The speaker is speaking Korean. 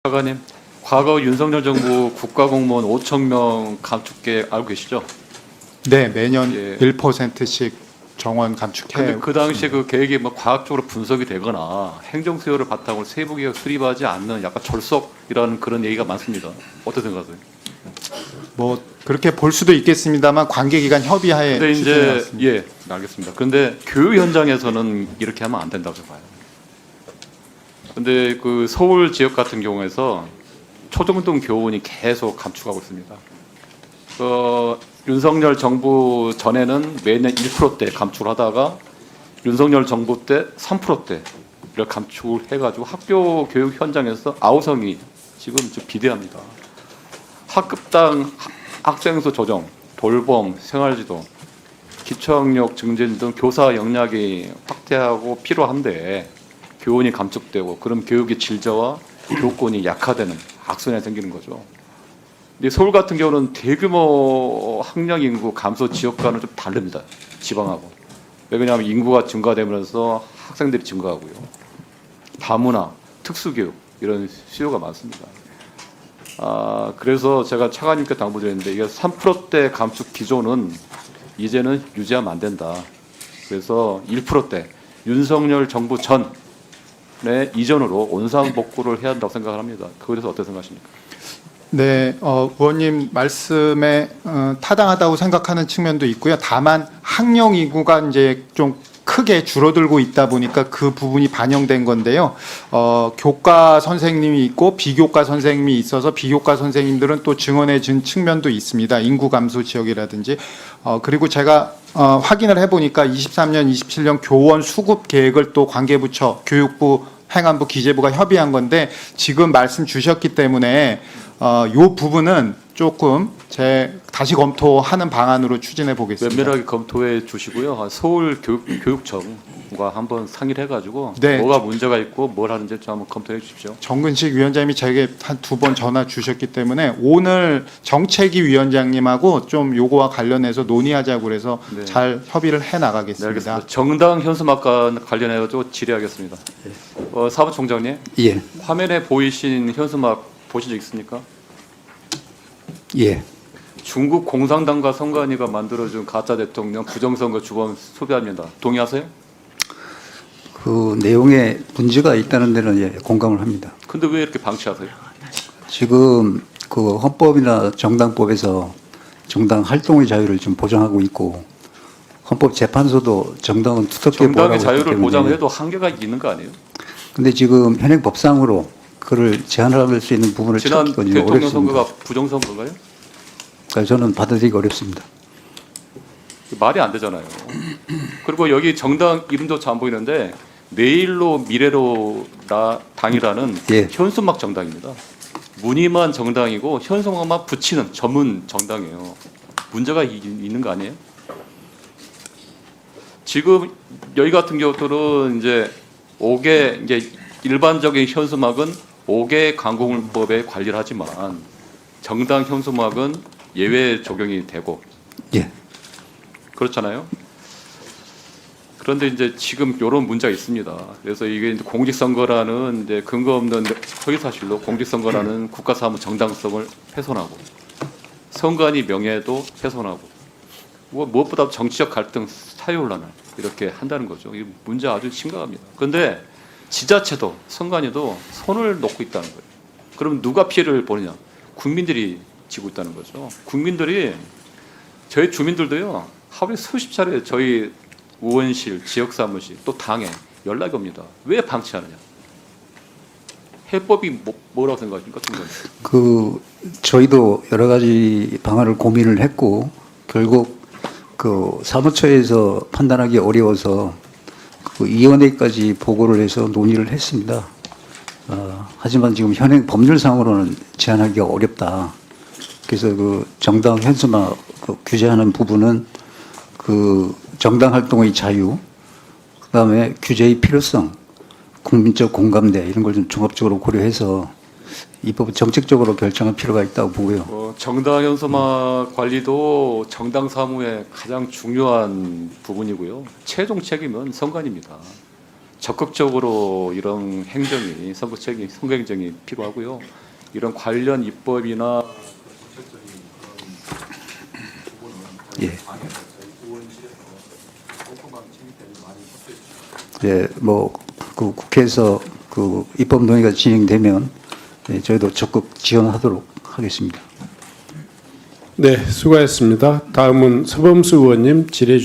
차관님, 과거 윤석열 정부 국가공무원 5천 명 감축 계획 알고 계시죠? 네, 매년 예. 1%씩 정원 감축해. 근데 그 당시에 그 계획이 뭐 과학적으로 분석이 되거나 행정수요를 바탕으로 세부계획 수립하지 않는 약간 졸속이라는 그런 얘기가 많습니다. 어떻게 생각하세요? 뭐 그렇게 볼 수도 있겠습니다만 관계기관 협의하에 근데 이제 추진해왔습니다. 예, 알겠습니다. 그런데 교육 현장에서는 이렇게 하면 안 된다고 봐요. 근데 그 서울 지역 같은 경우에서 초중등 교원이 계속 감축하고 있습니다. 윤석열 정부 전에는 매년 1%대 감축을 하다가 윤석열 정부 때 3%대를 감축을 해가지고 학교 교육 현장에서 아우성이 지금 좀 비대합니다. 학급당 학생 수 조정, 돌봄, 생활지도, 기초학력 증진 등 교사 역량이 확대하고 필요한데 교원이 감축되고 그럼 교육의 질서와 교권이 약화되는 악순환이 생기는 거죠. 근데 서울 같은 경우는 대규모 학령 인구 감소 지역과는 좀 다릅니다. 지방하고. 왜냐하면 인구가 증가되면서 학생들이 증가하고요. 다문화, 특수교육 이런 수요가 많습니다. 그래서 제가 차관님께 당부드렸는데 이게 3%대 감축 기조는 이제는 유지하면 안 된다. 그래서 1%대 윤석열 정부 전의 이전으로 원상복구를 해야 한다고 생각을 합니다. 그거에 대해서 어떻게 생각하십니까? 네, 의원님 말씀에 타당하다고 생각하는 측면도 있고요. 다만 학령 인구가 이제 좀 크게 줄어들고 있다 보니까 그 부분이 반영된 건데요. 교과 선생님이 있고 비교과 선생님이 있어서 비교과 선생님들은 또 증원해 준 측면도 있습니다. 인구 감소 지역이라든지. 그리고 제가 확인을 해보니까 23년, 27년 교원 수급 계획을 또 관계부처 교육부, 행안부, 기재부가 협의한 건데 지금 말씀 주셨기 때문에 요 부분은 조금 다시 검토하는 방안으로 추진해 보겠습니다. 면밀하게 검토해 주시고요. 서울 교육청과 한번 상의를 해가지고 네. 뭐가 문제가 있고 뭘 하는지 좀 한번 검토해 주십시오. 정근식 위원장님이 제게 한 2번 전화 주셨기 때문에 오늘 정책위 위원장님하고 좀 요거와 관련해서 논의하자고 그래서 네. 잘 협의를 해 네, 나가겠습니다. 알겠습니다. 정당 현수막과 관련해서 질의하겠습니다. 사무총장님, 예, 화면에 보이신 현수막 보신 적 있습니까? 예. 중국 공산당과 선관위가 만들어준 가짜 대통령 부정선거 주범 소비합니다. 동의하세요? 그 내용에 문제가 있다는 데는 예, 공감을 합니다. 근데 왜 이렇게 방치하세요? 지금 그 헌법이나 정당법에서 정당 활동의 자유를 좀 보장하고 있고 헌법재판소도 정당은 투톱계 정당의 보호하고 있기 자유를 때문에 보장해도 한계가 있는 거 아니에요? 근데 지금 현행 법상으로 그를 제한할 수 있는 부분을 지난 찾기가 좀 대통령 어렵습니다. 선거가 부정선거인가요? 그러니까 저는 받아들이기 어렵습니다. 말이 안 되잖아요. 그리고 여기 정당 이름조차 안 보이는데 내일로 미래로 당이라는 예. 현수막 정당입니다. 무늬만 정당이고 현수막만 붙이는 전문 정당이에요. 문제가 있는 거 아니에요? 지금 여기 같은 경우들은 이제 5개 이제 일반적인 현수막은 5개 강공법에 관리를 하지만 정당 현수막은 예외 적용이 되고 예. 그렇잖아요. 그런데 이제 지금 이런 문제가 있습니다. 그래서 이게 이제 공직선거라는 이제 근거 없는 허위사실로 공직선거라는 국가사무 정당성을 훼손하고 선관위 명예도 훼손하고 무엇보다 정치적 갈등, 사회혼란을 이렇게 한다는 거죠. 이 문제 아주 심각합니다. 그런데 지자체도 선관위도 손을 놓고 있다는 거예요. 그럼 누가 피해를 보느냐? 국민들이 지고 있다는 거죠. 국민들이 저희 주민들도요 하루에 수십 차례 저희 의원실, 지역사무실 또 당에 연락이 옵니다. 왜 방치하느냐? 해법이 뭐라고 생각하십니까, 총장님? 그 저희도 여러 가지 방안을 고민을 했고 결국 그 사무처에서 판단하기 어려워서 그 위원회까지 보고를 해서 논의를 했습니다. 하지만 지금 현행 법률상으로는 제한하기가 어렵다. 그래서 그 정당 현수막 그 규제하는 부분은 그 정당 활동의 자유, 그다음에 규제의 필요성, 국민적 공감대 이런 걸 좀 종합적으로 고려해서 이 법을 정책적으로 결정할 필요가 있다고 보고요. 정당 현수막 관리도 정당 사무의 가장 중요한 부분이고요. 최종 책임은 선관위입니다. 적극적으로 이런 행정이 선거 행정이 필요하고요. 이런 관련 입법이나 예. 예, 뭐 그 국회에서 그 입법 논의가 진행되면 예, 저희도 적극 지원하도록 하겠습니다. 네, 수고하셨습니다. 다음은 서범수 의원님 질의해